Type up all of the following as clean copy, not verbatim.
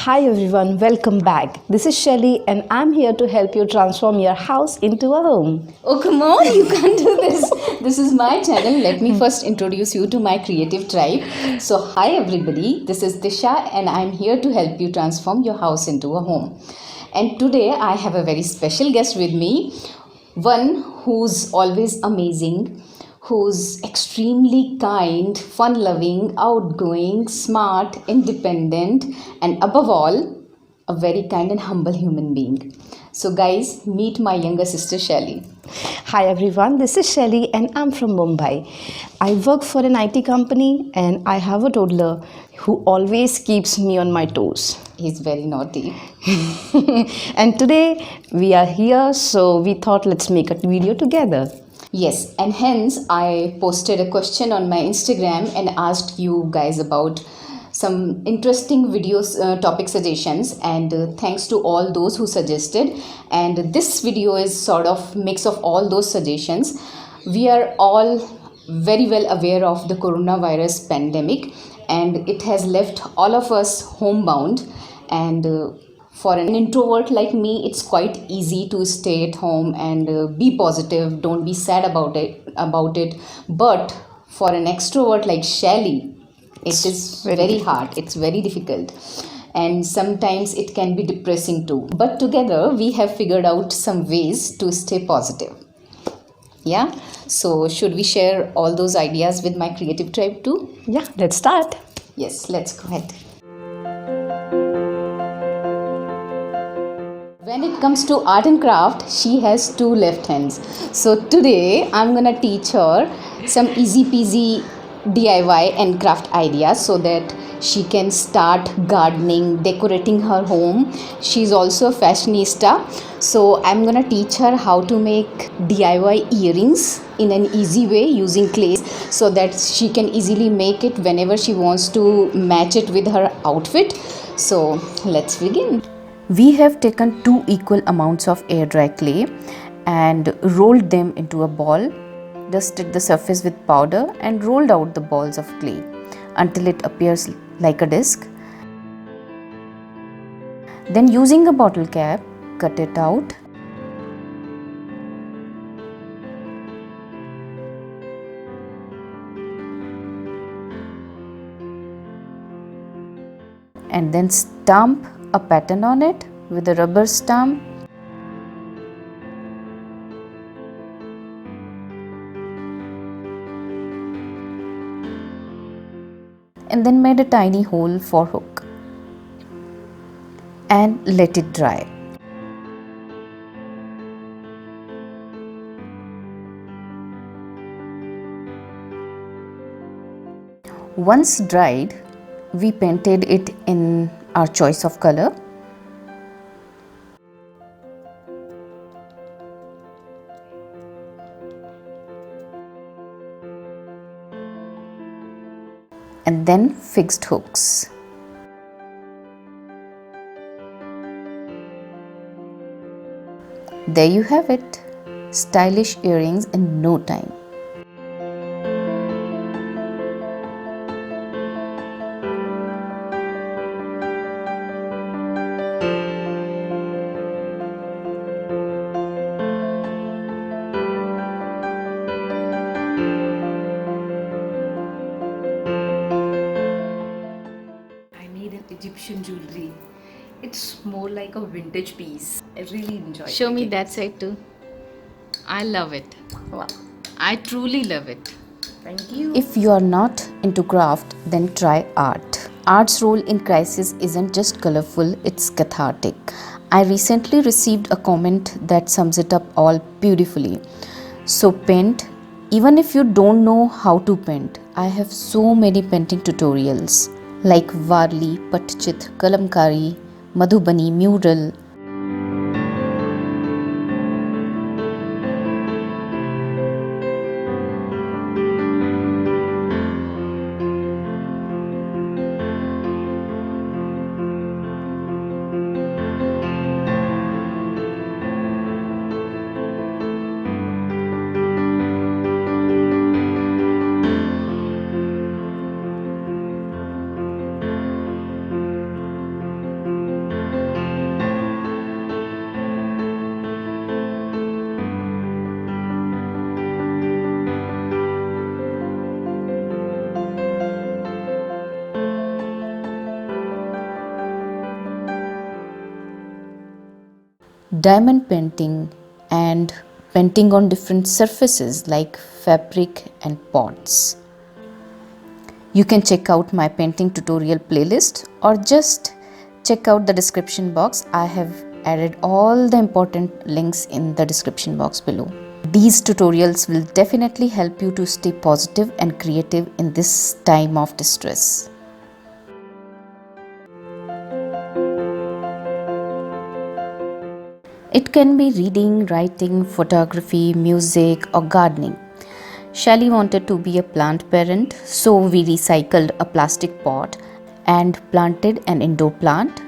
Hi everyone, welcome back. This is Shaily and I'm here to help you transform your house into a home. Oh, come on, you can't do this. This is my channel. Let me first introduce you to my creative tribe. So, hi everybody, this is Disha and I'm here to help you transform your house into a home. And today I have a very special guest with me, one who's always amazing, who's extremely kind, fun loving, outgoing, smart, independent, and above all, a very kind and humble human being. So, guys, meet my younger sister Shaily. Hi everyone, this is Shaily and I'm from Mumbai. I work for an IT company and I have a toddler who always keeps me on my toes. He's very naughty. And today we are here, so we thought let's make a video together. Yes, and hence I posted a question on my Instagram and asked you guys about some interesting videos topic suggestions, and thanks to all those who suggested. And this video is sort of mix of all those suggestions. We are all very well aware of the coronavirus pandemic, and it has left all of us homebound. And for an introvert like me, it's quite easy to stay at home and be positive, don't be sad about it. But for an extrovert like Shaily, it is very hard, it's very difficult, and sometimes it can be depressing too. But together we have figured out some ways to stay positive. Yeah, so should we share all those ideas with my creative tribe too? Yeah, let's start. Yes, let's go ahead. When it comes to art and craft, she has two left hands. So today I'm gonna teach her some easy peasy DIY and craft ideas so that she can start gardening, decorating her home. She's also a fashionista. So I'm gonna teach her how to make DIY earrings in an easy way using clay so that she can easily make it whenever she wants to match it with her outfit. So let's begin. We have taken 2 equal amounts of air dry clay and rolled them into a ball, dusted the surface with powder and rolled out the balls of clay until it appears like a disc. Then using a bottle cap, cut it out. And then stamp a pattern on it with a rubber stamp. And then made a tiny hole for hook and let it dry. Once dried, we painted it in our choice of color. And then fixed hooks. There you have it, stylish earrings in no time. Egyptian jewelry. It's more like a vintage piece. I really enjoy it. Show me that side too. I love it. Wow. I truly love it. Thank you. If you are not into craft, then try art. Art's role in crisis isn't just colorful, it's cathartic. I recently received a comment that sums it up all beautifully. So paint, even if you don't know how to paint. I have so many painting tutorials like Varli, Patchit, Kalamkari, Madhubani, Mural. diamond painting, and painting on different surfaces like fabric and pots. You can check out my painting tutorial playlist or just check out the description box. I have added all the important links in the description box below. These tutorials will definitely help you to stay positive and creative in this time of distress. It can be reading, writing, photography, music, or gardening. Shaily wanted to be a plant parent, so we recycled a plastic pot and planted an indoor plant.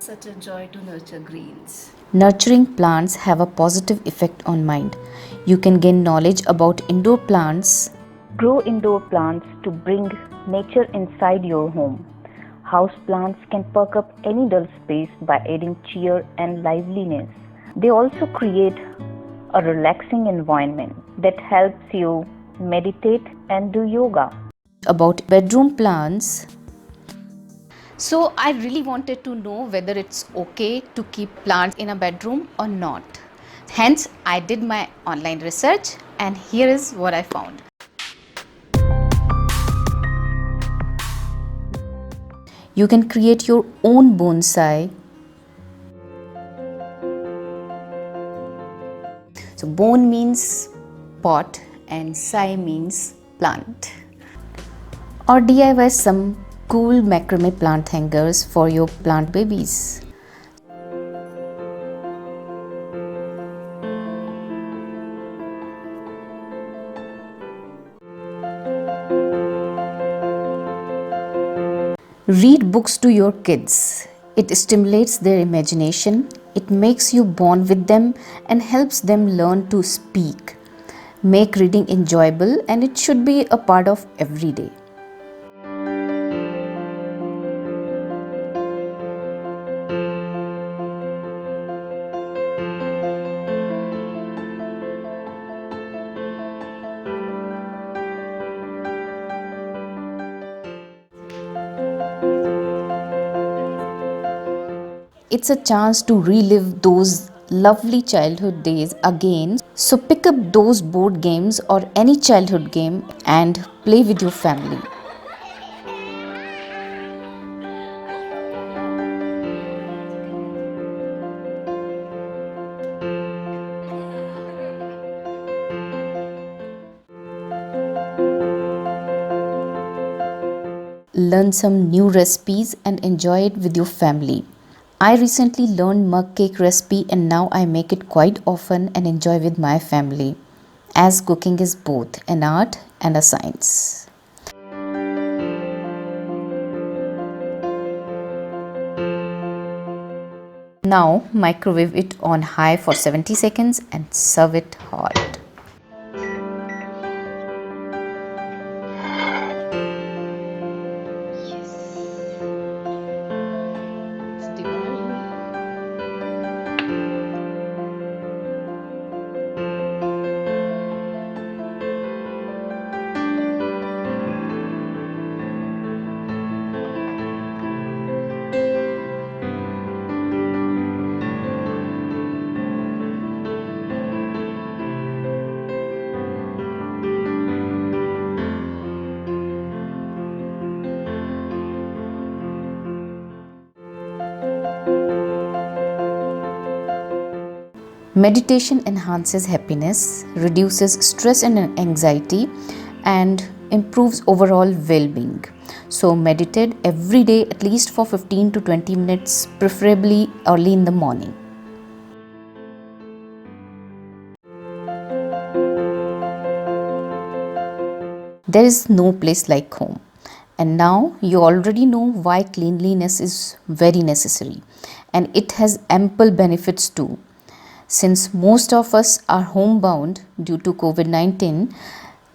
Such a joy to nurture greens. Nurturing plants have a positive effect on mind. You can gain knowledge about indoor plants. Grow indoor plants to bring nature inside your home. House plants can perk up any dull space by adding cheer and liveliness. They also create a relaxing environment that helps you meditate and do yoga. About bedroom plants. So I really wanted to know whether it's okay to keep plants in a bedroom or not. Hence, I did my online research and here is what I found. You can create your own bonsai. So bon means pot and sai means plant. Or DIY some cool macrame plant hangers for your plant babies. Read books to your kids. It stimulates their imagination, it makes you bond with them and helps them learn to speak. Make reading enjoyable and it should be a part of every day. It's a chance to relive those lovely childhood days again. So pick up those board games or any childhood game and play with your family. Learn some new recipes and enjoy it with your family. I recently learned mug cake recipe and now I make it quite often and enjoy with my family, as cooking is both an art and a science. Now microwave it on high for 70 seconds and serve it hot. Meditation enhances happiness, reduces stress and anxiety, and improves overall well being. So, meditate every day at least for 15 to 20 minutes, preferably early in the morning. There is no place like home. And now you already know why cleanliness is very necessary, and it has ample benefits too. Since most of us are homebound due to COVID 19,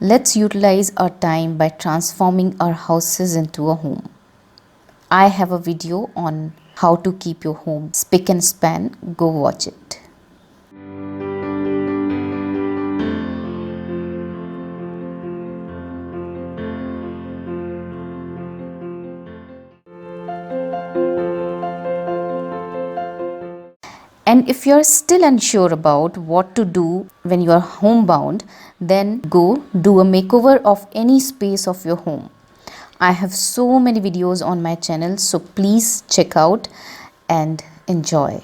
let's utilize our time by transforming our houses into a home. I have a video on how to keep your home spick and span. Go watch it. And if you're still unsure about what to do when you are homebound, then go do a makeover of any space of your home. I have so many videos on my channel, so please check out and enjoy.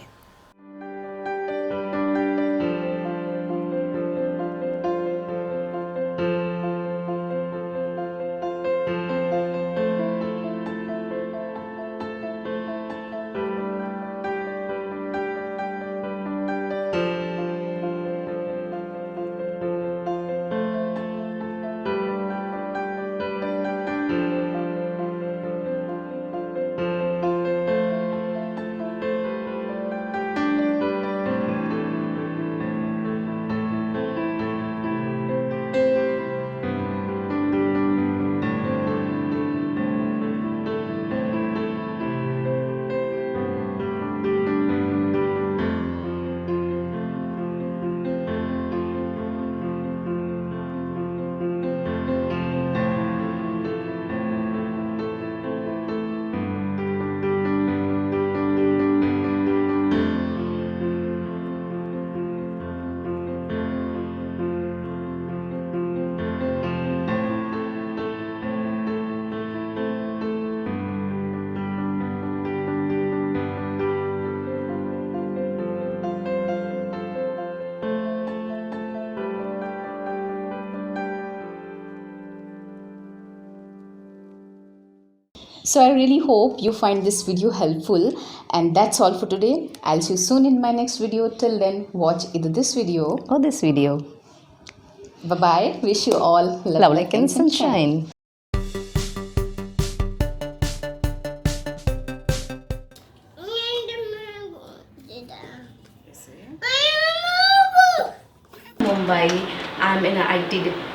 So I really hope you find this video helpful, and that's all for today. I'll see you soon in my next video. Till then, watch either this video. Oh, this video. Bye bye. Wish you all Love like and sunshine. Mumbai. I'm in an IT